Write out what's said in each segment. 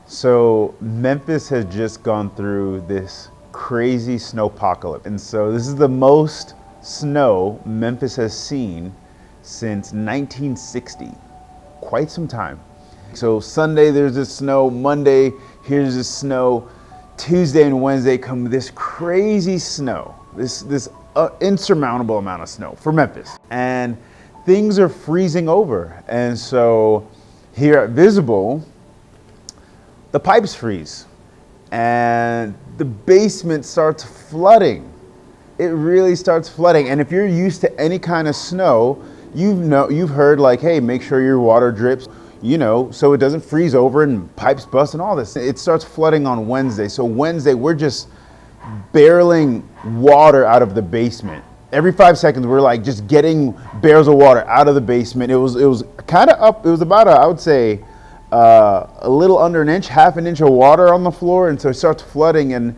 So Memphis has just gone through this crazy snowpocalypse. And so this is the most snow Memphis has seen since 1960. Quite some time. So Sunday there's this snow, Monday here's this snow, Tuesday and Wednesday come this crazy snow, this insurmountable amount of snow for Memphis. And things are freezing over. And so here at Visible, the pipes freeze and the basement starts flooding. It really starts flooding. And if you're used to any kind of snow, you've heard like, hey, make sure your water drips, so it doesn't freeze over and pipes bust and all this. It starts flooding on Wednesday. So Wednesday, we're just barreling water out of the basement. Every 5 seconds, we're like just getting barrels of water out of the basement. It was kind of up. It was about I would say, a little under an inch, half an inch of water on the floor. And so it starts flooding, and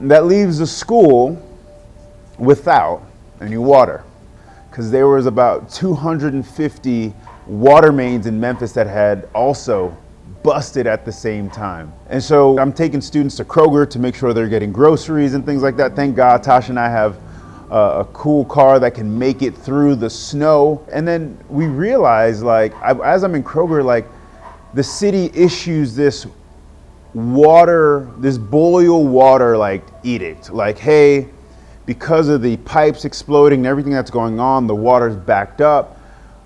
that leaves the school without any water, because there was about 250 water mains in Memphis that had also busted at the same time. And so I'm taking students to Kroger to make sure they're getting groceries and things like that. Thank God Tasha and I have a cool car that can make it through the snow. And then we realized, as I'm in Kroger, the city issues this boil water edict. Hey, because of the pipes exploding and everything that's going on, the water's backed up.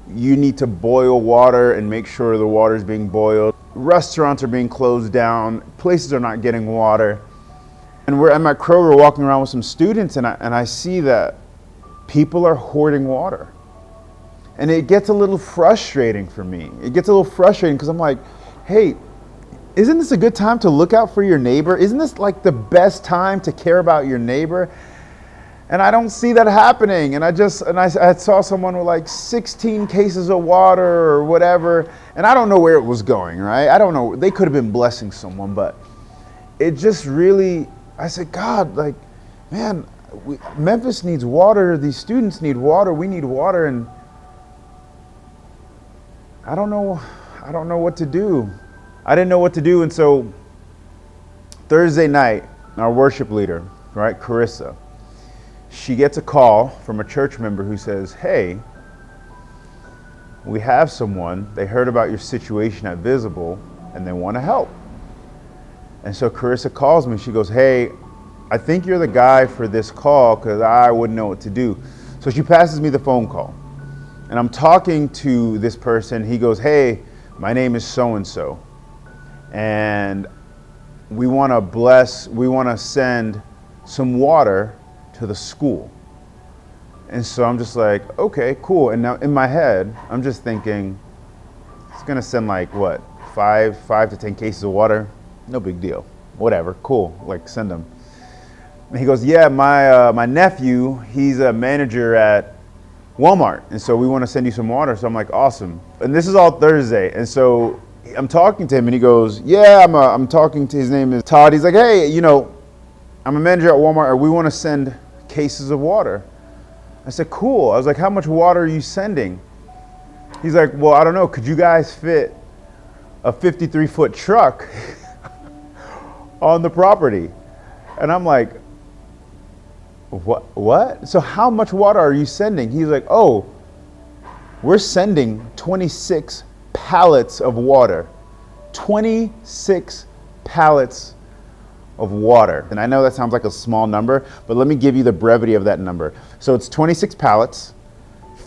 You need to boil water and make sure the water's being boiled. Restaurants are being closed down. Places are not getting water. And I'm at Kroger walking around with some students, and I see that people are hoarding water. And it gets a little frustrating for me. It gets a little frustrating because I'm like, hey, isn't this a good time to look out for your neighbor? Isn't this the best time to care about your neighbor? And I don't see that happening. And I saw someone with 16 cases of water or whatever. And I don't know where it was going, right? I don't know. They could have been blessing someone, but it just really, I said, God, man, Memphis needs water. These students need water. We need water. And I don't know what to do. I didn't know what to do. And so Thursday night, our worship leader, right, Carissa, she gets a call from a church member who says, hey, we have someone, they heard about your situation at Visible and they want to help. And so Carissa calls me. She goes, hey, I think you're the guy for this call because I wouldn't know what to do. So she passes me the phone call. And I'm talking to this person. He goes, hey, my name is so-and-so. And we want to send some water to the school. And so I'm just like, okay, cool. And now in my head, I'm just thinking, it's going to send 5 to 10 cases of water. No big deal. Whatever, cool. Send them. And he goes, yeah, my nephew, he's a manager at Walmart, and so we want to send you some water. So I'm like, awesome. And this is all Thursday. And so I'm talking to him, and he goes, yeah, I'm talking to, his name is Todd. He's like, hey, I'm a manager at Walmart. We want to send cases of water. I said, cool. I was like, how much water are you sending? He's like, well, I don't know. Could you guys fit a 53-foot truck on the property? And I'm like, what? So how much water are you sending? He's like, oh, we're sending 26 pallets of water. 26 pallets of water. And I know that sounds like a small number, but let me give you the brevity of that number. So it's 26 pallets,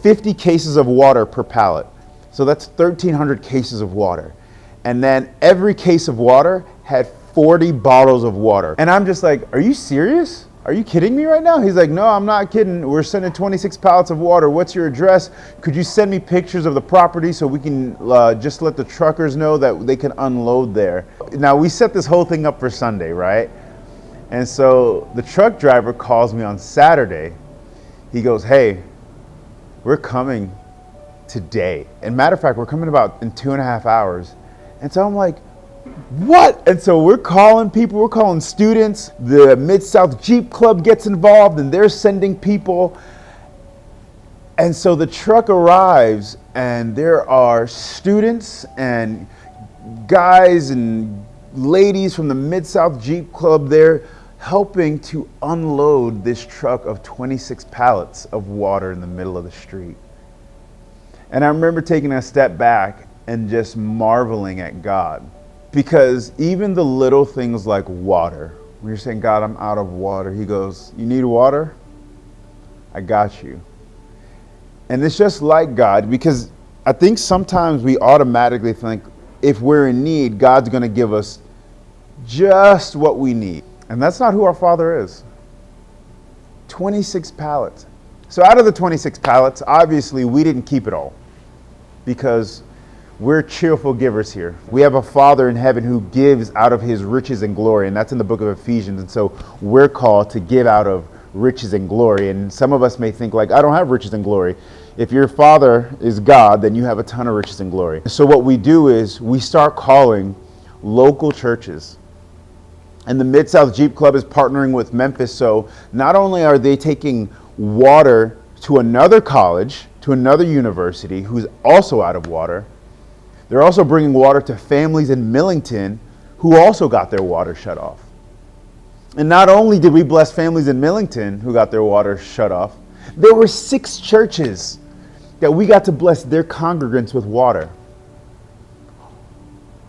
50 cases of water per pallet. So that's 1,300 cases of water. And then every case of water had 40 bottles of water. And I'm just like, are you serious? Are you kidding me right now? He's like, no, I'm not kidding. We're sending 26 pallets of water. What's your address? Could you send me pictures of the property so we can just let the truckers know that they can unload there? Now, we set this whole thing up for Sunday, right? And so the truck driver calls me on Saturday. He goes, hey, we're coming today. And matter of fact, we're coming about in 2.5 hours. And so I'm like, what? And so we're calling people, we're calling students. The Mid-South Jeep Club gets involved and they're sending people. And so the truck arrives and there are students and guys and ladies from the Mid-South Jeep Club there helping to unload this truck of 26 pallets of water in the middle of the street. And I remember taking a step back and just marveling at God, because even the little things like water, when you're saying, God, I'm out of water, he goes, you need water? I got you. And it's just like God, because I think sometimes we automatically think if we're in need, God's going to give us just what we need. And that's not who our Father is. 26 pallets. So out of the 26 pallets, obviously we didn't keep it all, because we're cheerful givers here. We have a Father in heaven who gives out of his riches and glory, and that's in the book of Ephesians. And so we're called to give out of riches and glory. And some of us may think like, I don't have riches and glory. If your Father is God, then you have a ton of riches and glory. So what we do is we start calling local churches. And the Mid-South Jeep Club is partnering with Memphis. So not only are they taking water to another college, to another university who's also out of water, they're also bringing water to families in Millington who also got their water shut off. And not only did we bless families in Millington who got their water shut off, there were 6 churches that we got to bless their congregants with water.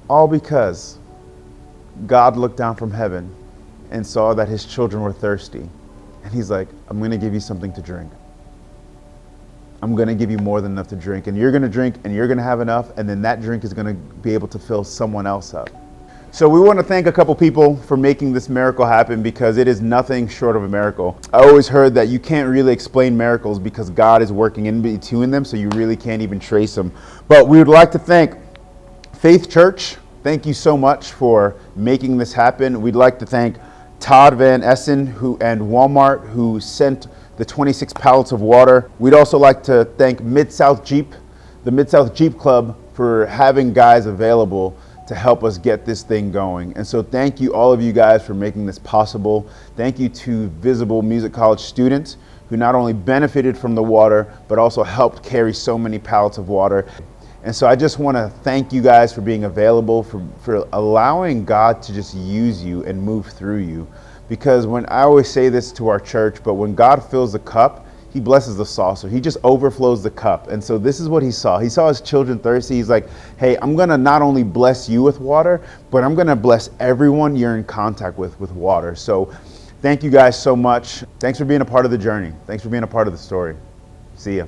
All because God looked down from heaven and saw that his children were thirsty. And he's like, I'm going to give you something to drink. I'm going to give you more than enough to drink. And you're going to drink and you're going to have enough. And then that drink is going to be able to fill someone else up. So we want to thank a couple people for making this miracle happen, because it is nothing short of a miracle. I always heard that you can't really explain miracles because God is working in between them, so you really can't even trace them. But we would like to thank Faith Church. Thank you so much for making this happen. We'd like to thank Todd Van Essen and Walmart, who sent the 26 pallets of water. We'd also like to thank Mid-South Jeep, the Mid-South Jeep Club, for having guys available to help us get this thing going. And so thank you, all of you guys, for making this possible. Thank you to Visible Music College students who not only benefited from the water, but also helped carry so many pallets of water. And so I just want to thank you guys for being available, for allowing God to just use you and move through you. Because when I always say this to our church, but when God fills the cup, he blesses the saucer. He just overflows the cup. And so this is what he saw. He saw his children thirsty. He's like, hey, I'm going to not only bless you with water, but I'm going to bless everyone you're in contact with water. So thank you guys so much. Thanks for being a part of the journey. Thanks for being a part of the story. See ya.